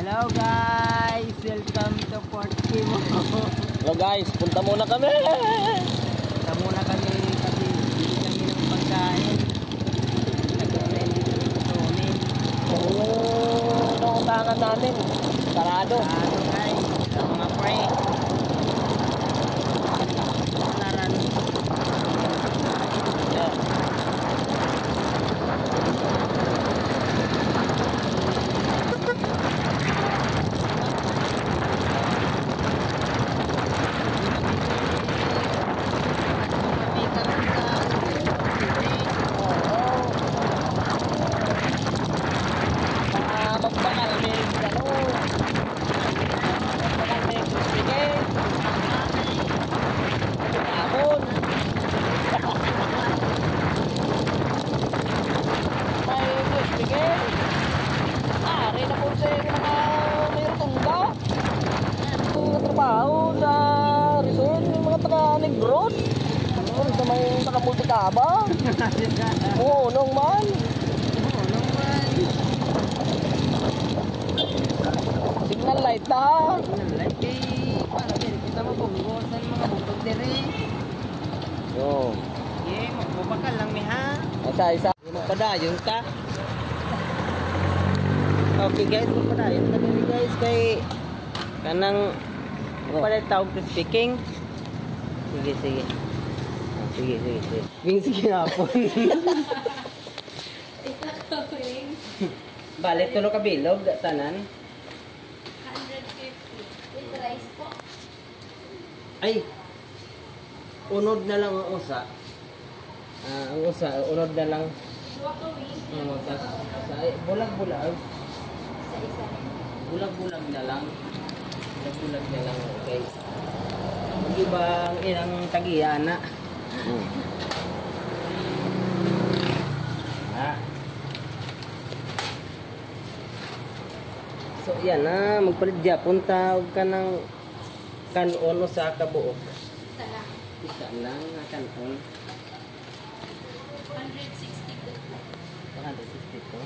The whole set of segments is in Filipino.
Hello guys! Welcome to Port Kimo. Hello guys, punta muna kami! Punta muna kami kasi bili kami ng pagkain. Nag-ready kami sa umin. Nautangan namin. Sarado. Sarado guys, sa mga pre. Malaran. Yeah. Negros sa may nakamultikaba. Oo, nung man. Signal light na ha. Signal light kay para din kita mabunggosan mga bugtog dire. Yo. Yeah, magbubakal lang mi ha. Isa. Magpadayon ka. Okay guys, magpadayon ka din guys kay kanang palit tawag to speaking. Sige. Sige nga po. Balik tulo ka bilog, tanan. 150 with rice po. Ay, unod na lang ang usa. Ang usa, unod na lang. Waka wing. Bulag-bulag. Isa-isa rin. Bulag-bulag na lang. Bulag-bulag na lang, okay. Hindi ba ang ilang tagiyana? So yan na, magpalit Japon tawag ka ng kanon o sa kabuok. Isa lang. Isa lang na kanon. 160 po. 160 to.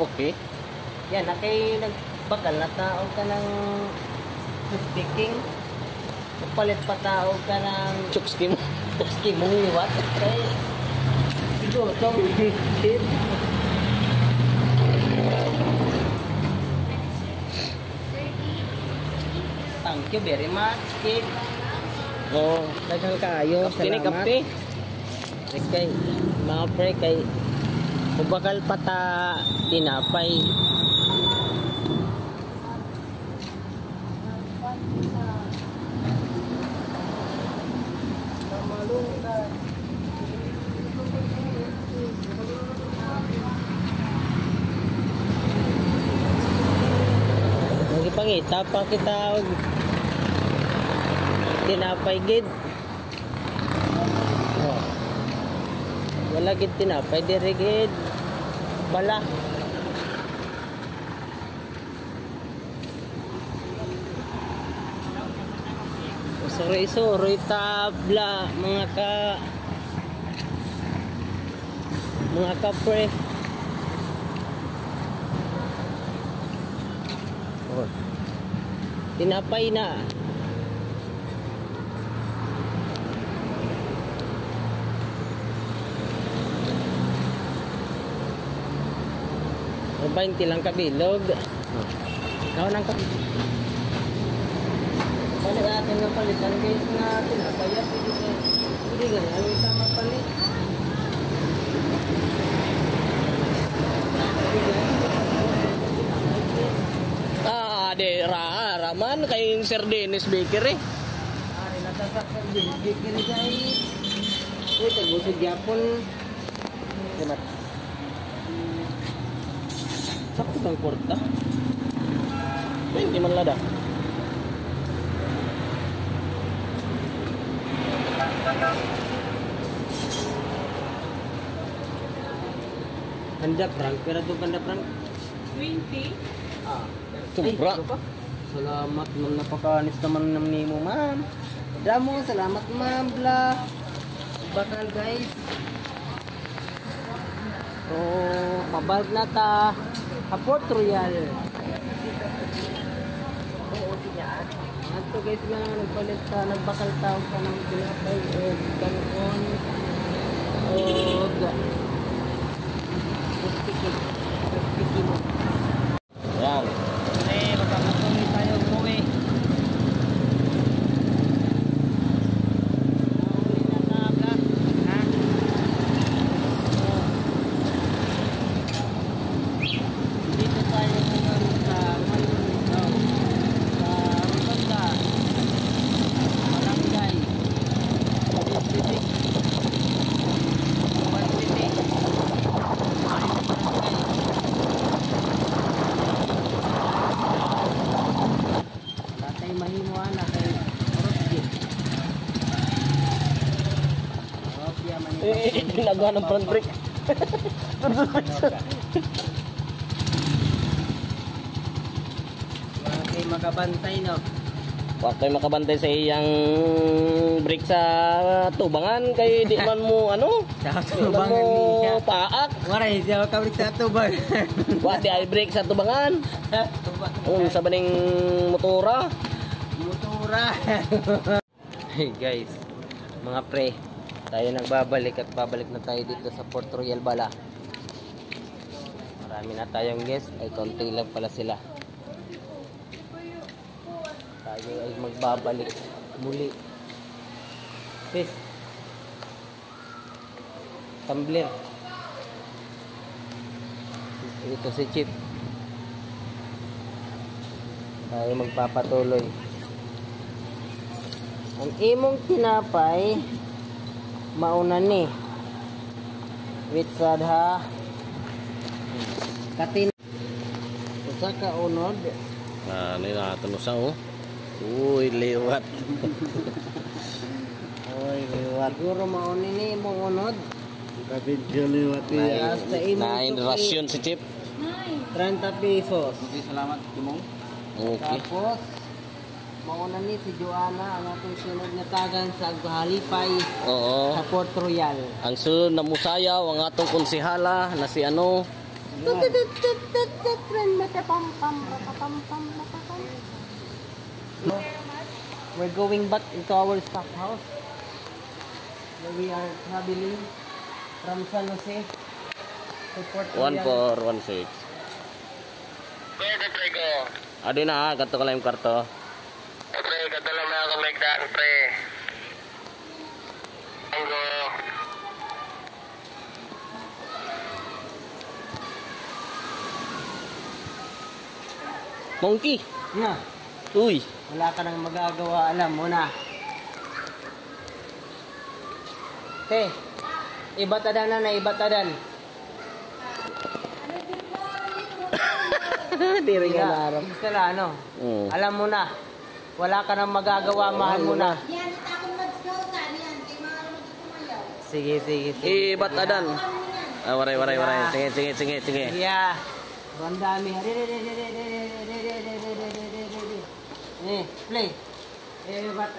Okay. Yan, nakay nagbakal na tao ka ng speaking. Palit pa tao ka ng chukskim. Chukskim mong liwat. Okay. Ito, kid. Thank you very much, kid. Oh, daghang kaayo. Salamat. Kape. Okay, mga pre kay bakal pata tinapay. Nagipangita pa kita og tinapay gid. Oh. Wala gid tinapay dire gid. Bala. Sorry tabla mga kapre. Oh. Tinapay na. O 20 lang kabilog. Ikaw nang kabilog. Paano natin nga palitan guys nga tinapaya? Hindi ganyan. Ano yung tama palit? Raman kay Sir Dennis Bakery. Natasak sa Dennis Bakery guys. Uy, tagusod yapon. Salamat. Sakto bang porta? 20 man lada. Handa prank, pero tu handa prank 20. Ah, Sobra. Salamat man, napakanis naman ng nimo, ma'am. Damo, salamat ma'am, bla. Bakal guys. So, pabalik na ta. Port Royal. Ato guys nga, nagpalit ta, nagbakal tawag ka ng tinapay o kanon o yan. Eh, magkakatuloy tayo umuwi. Uli na sa vlog. Ha? Dito tayo ngayon sa Maynilao. Sa Rotonda. Barangay. District. City. Natay mahimuan na kay Orosji. Opya mahimuan. Ginagawa ng front brake. Kay makabantay no. Wa kay makabantay sa iyang brake sa tubangan kay di man mo ano? Sa Di man tubangan mo niya. paak. Waray siya kabrik sa tubang. Wa di ay brake sa tubangan. Sa baning motora. Motora. Hey guys, mga pre, tayo nagbabalik at babalik na tayo dito sa Port Royal Bala. Marami na tayong guest, ay konti lang pala sila. Tayo ay magbabalik muli. Peace. Tumbler. Ito si Chip. Tayo magpapatuloy. Ang imong tinapay mauna ni with sadha katin usa ka unod ano na ato sa oh. Uy liwat. Uy liwat siguro mauni ni imong unod kapit liwat niya sa imong rasyon si Chip 30 pesos. Salamat Timong. Okay. Tapos mauna ni si Joanna ang atong sunod na tagan sa Halipay Oo. sa Port Royal. Ang sunod na musayaw ang atong konsehala na si ano. We're going back into our staff house where we are traveling from San Jose to Port Royal. 1416. Adi na, gato ka lang yung karto. Pre, gato lang na ako magdaan, pre. Anggo. Monkey. Na, Uy. wala ka nang magagawa, alam mo na. Te, ibatadan na ibatadan. Di rin Kaya, nga narap. gusto na, ano, Mm. alam mo na. Wala ka nang magagawa, mahal mo na. Yan, takong mag-skawsan yan. Kay mga mag-sumayaw. Sige, sige, sige. Ibat adan. Ah, waray. Sige. Yeah. Ang dami. Play. Ba't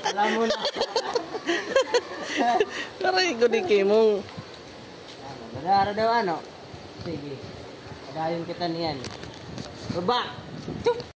alam mo na. Aray ko di kimong. Madara daw ano. Sige. Padayon kita niyan. Baba. Chup.